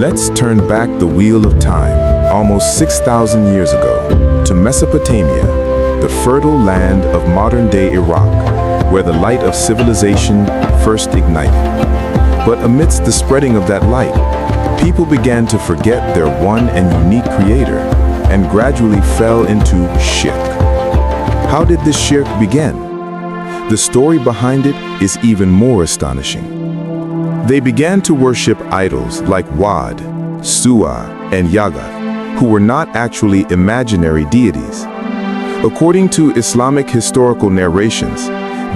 Let's turn back the wheel of time, almost 6,000 years ago, to Mesopotamia, the fertile land of modern-day Iraq, where the light of civilization first ignited. But amidst the spreading of that light, people began to forget their one and unique creator and gradually fell into shirk. How did this shirk begin? The story behind it is even more astonishing. They began to worship idols like Wad, Suwa, and Yagath, who were not actually imaginary deities. According to Islamic historical narrations,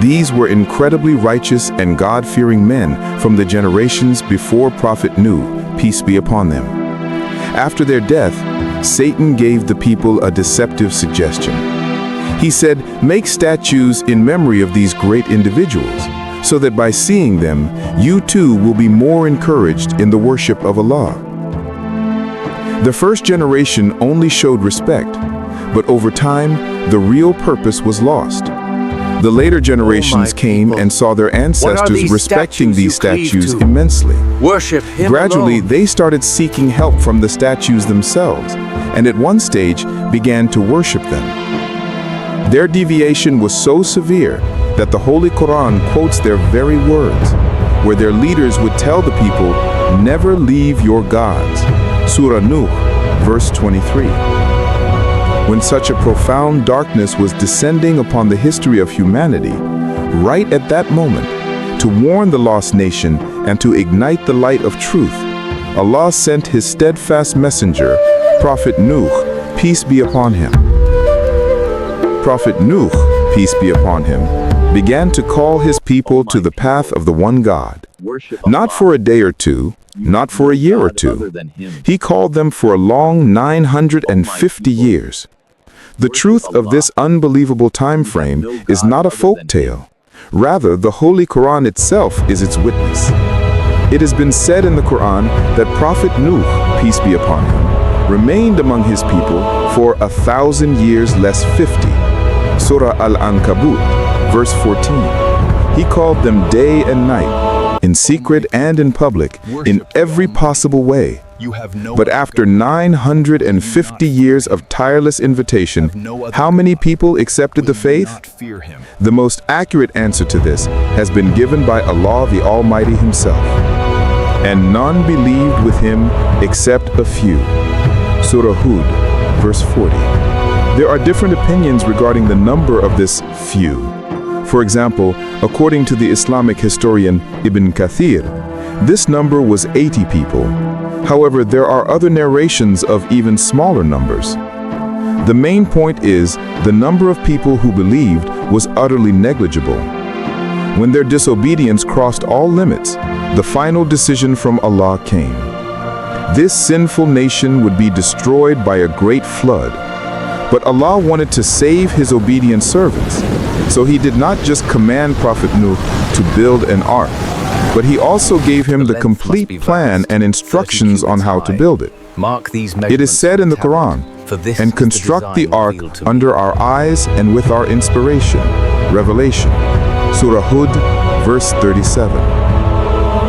these were incredibly righteous and God-fearing men from the generations before Prophet Nuh, peace be upon them. After their death, Satan gave the people a deceptive suggestion. He said, make statues in memory of these great individuals, so that by seeing them, you too will be more encouraged in the worship of Allah. The first generation only showed respect, but over time, the real purpose was lost. The later generations came and saw their ancestors respecting these statues immensely. Worship Him Gradually, alone. they started seeking help from the statues themselves, and at one stage began to worship them. Their deviation was so severe that the Holy Quran quotes their very words, where their leaders would tell the people, never leave your gods. Surah Nuh, verse 23. When such a profound darkness was descending upon the history of humanity, right at that moment, to warn the lost nation and to ignite the light of truth, Allah sent His steadfast messenger, Prophet Nuh, peace be upon him. Prophet Nuh, peace be upon him, began to call his people to the path of the one God. Not for a day or two, not for a year or two. He called them for a long 950 years. The truth of this unbelievable time frame is not a folk tale. Rather, the Holy Quran itself is its witness. It has been said in the Quran that Prophet Nuh, peace be upon him, remained among his people for 1,000 years less 50. Surah Al-Ankabut, verse 14. He called them day and night, in secret and in public, in every possible way. But after 950 years of tireless invitation, how many people accepted the faith? The most accurate answer to this has been given by Allah the Almighty Himself. And none believed with Him except a few. Surah Hud, verse 40. There are different opinions regarding the number of this few. For example, according to the Islamic historian Ibn Kathir, this number was 80 people. However, there are other narrations of even smaller numbers. The main point is the number of people who believed was utterly negligible. When their disobedience crossed all limits, the final decision from Allah came. This sinful nation would be destroyed by a great flood. But Allah wanted to save His obedient servants, so He did not just command Prophet Nuh to build an ark, but He also gave him the complete plan and instructions on how to build it. It is said in the Quran, and construct the ark under our eyes and with our inspiration. Revelation, Surah Hud, verse 37.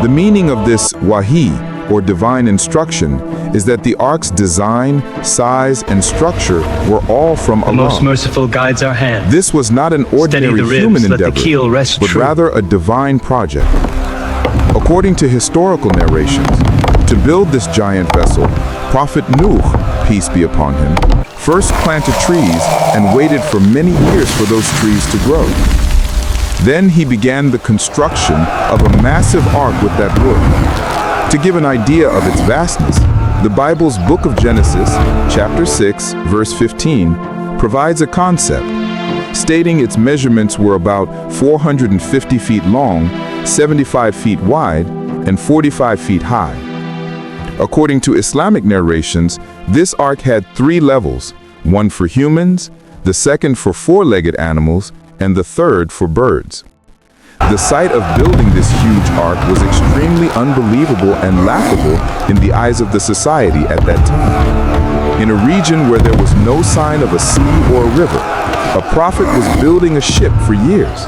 The meaning of this wahi, or divine instruction, is that the ark's design, size, and structure were all from Allah. The most merciful guides our hand. This was not an ordinary human endeavor, but rather a divine project. According to historical narrations, to build this giant vessel, Prophet Nuh, peace be upon him, first planted trees and waited for many years for those trees to grow. Then he began the construction of a massive ark with that wood. To give an idea of its vastness, the Bible's book of Genesis, chapter 6, verse 15, provides a concept, stating its measurements were about 450 feet long, 75 feet wide, and 45 feet high. According to Islamic narrations, this ark had 3 levels, one for humans, the second for 4-legged animals, and the third for birds. The sight of building this huge ark was extremely unbelievable and laughable in the eyes of the society at that time. In a region where there was no sign of a sea or a river, a prophet was building a ship for years.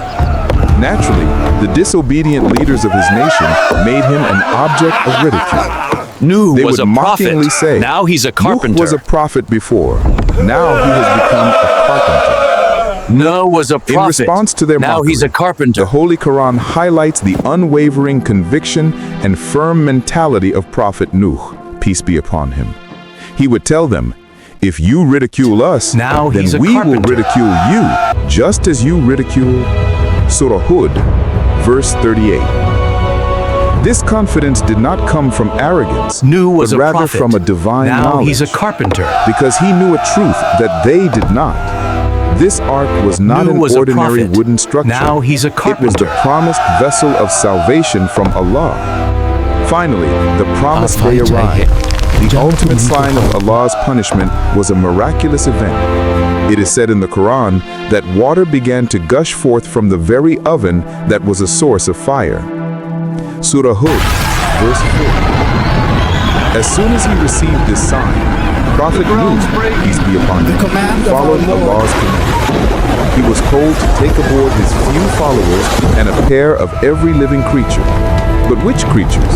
Naturally, the disobedient leaders of his nation made him an object of ridicule. Nuh They was would a prophet. mockingly say, Now he's a Nuh carpenter. was a prophet before. Now he has become a carpenter. Nuh was a prophet. In response to their now mockery, he's a carpenter. the Holy Quran highlights the unwavering conviction and firm mentality of Prophet Nuh, peace be upon him. He would tell them, if you ridicule us, Now then he's a we will carpenter. ridicule you, just as you ridicule. Surah Hud, verse 38. This confidence did not come from arrogance, Nuh was but a rather prophet. from a divine now knowledge, he's a carpenter. because he knew a truth that they did not. This ark was not Nuh an was a ordinary prophet. wooden structure. Now he's a It was the carpenter. promised vessel of salvation from Allah. Finally, the promised day Al-Fatiha. arrived. The ultimate sign of Allah's punishment was a miraculous event. It is said in the Quran that water began to gush forth from the very oven that was a source of fire. Surah Hud, verse 4. As soon as he received this sign, Prophet Nuh, peace be upon him, followed Allah's command. He was told to take aboard his few followers and a pair of every living creature. But which creatures?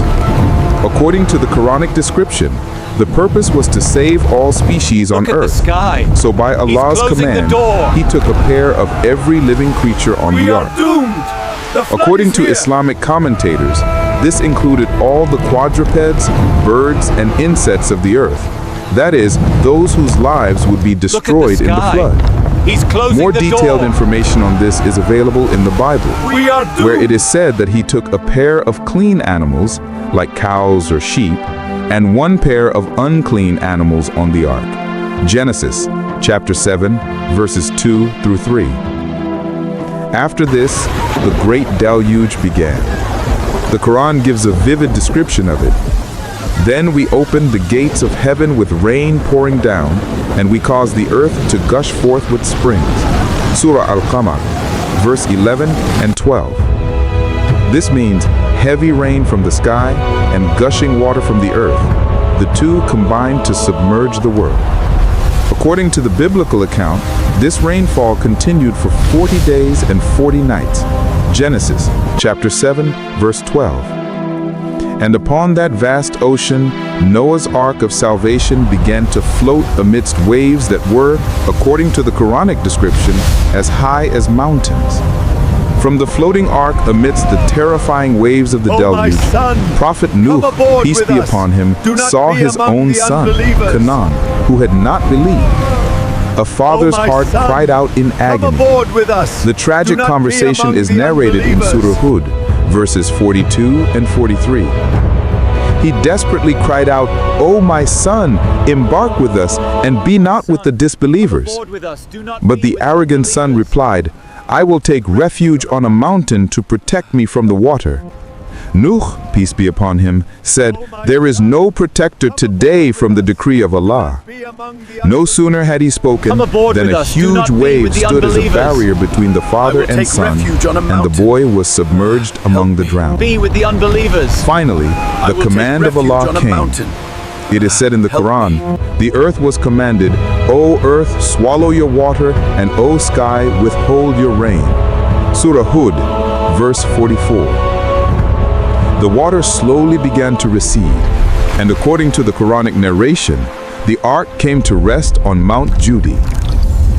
According to the Quranic description, the purpose was to save all species on Look at the earth. sky. So by Allah's closing the command, door. he took a pair of every living creature on the ark. According to Islamic commentators, this included all the quadrupeds, birds, and insects of the earth. That is, those whose lives would be destroyed in the sky. flood. He's closing More the detailed door. information on this is available in the Bible, We are doomed. where it is said that he took a pair of clean animals, like cows or sheep, and one pair of unclean animals on the ark. Genesis, chapter 7, verses 2 through 3. After this, the great deluge began. The Quran gives a vivid description of it. Then we opened the gates of heaven with rain pouring down, and we caused the earth to gush forth with springs. Surah Al-Qamar, verse 11 and 12. This means heavy rain from the sky and gushing water from the earth. The two combined to submerge the world. According to the biblical account, this rainfall continued for 40 days and 40 nights. Genesis, chapter 7, verse 12. And upon that vast ocean, Noah's ark of salvation began to float amidst waves that were, according to the Quranic description, as high as mountains. From the floating ark amidst the terrifying waves of the deluge, Prophet Nuh, peace be upon him, saw his own son, Canaan, who had not believed. A father's heart cried out in agony. The tragic conversation is narrated in Surah Hud, verses 42 and 43. He desperately cried out, "O my son, embark with us and be not with the disbelievers." But the arrogant son replied, "I will take refuge on a mountain to protect me from the water." Nuh, peace be upon him, said, "There is no protector today from the decree of Allah." No sooner had he spoken than a huge wave stood as a barrier between the father and son, and the boy was submerged among the drowned. Be with the unbelievers. Finally, the command of Allah came. It is said in the Quran, the earth was commanded, "O earth, swallow your water, and O sky, withhold your rain." Surah Hud, verse 44. The water slowly began to recede, and according to the Quranic narration, the ark came to rest on Mount Judi.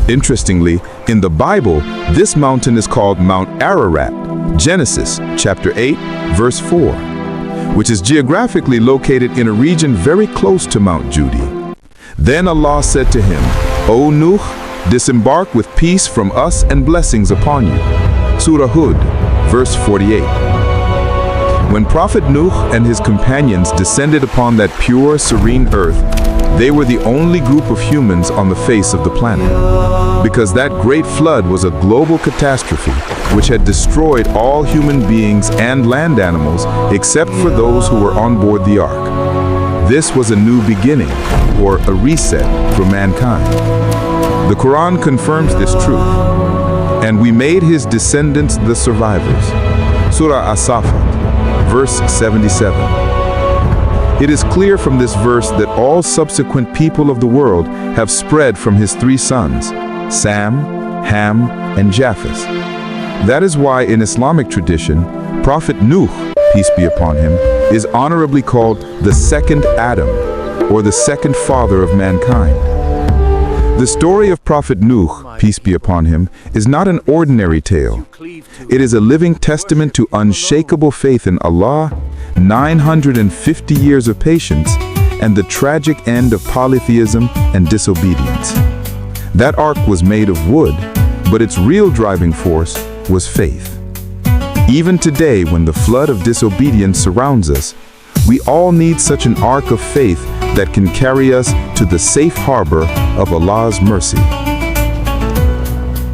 Interestingly, in the Bible, this mountain is called Mount Ararat, Genesis chapter 8, verse 4, which is geographically located in a region very close to Mount Judi. Then Allah said to him, "O Nuh, disembark with peace from us and blessings upon you." Surah Hud, verse 48. When Prophet Nuh and his companions descended upon that pure, serene earth, they were the only group of humans on the face of the planet. Because that great flood was a global catastrophe which had destroyed all human beings and land animals except for those who were on board the ark. This was a new beginning, or a reset for mankind. The Quran confirms this truth. And we made his descendants the survivors. Surah As-Safat, verse 77. It is clear from this verse that all subsequent people of the world have spread from his three sons, Sam, Ham, and Japheth. That is why in Islamic tradition, Prophet Nuh, peace be upon him, is honorably called the second Adam, or the second father of mankind. The story of Prophet Nuh, peace be upon him, is not an ordinary tale. It is a living testament to unshakable faith in Allah, 950 years of patience, and the tragic end of polytheism and disobedience. That ark was made of wood, but its real driving force was faith. Even today, when the flood of disobedience surrounds us, we all need such an ark of faith that can carry us to the safe harbor of Allah's mercy.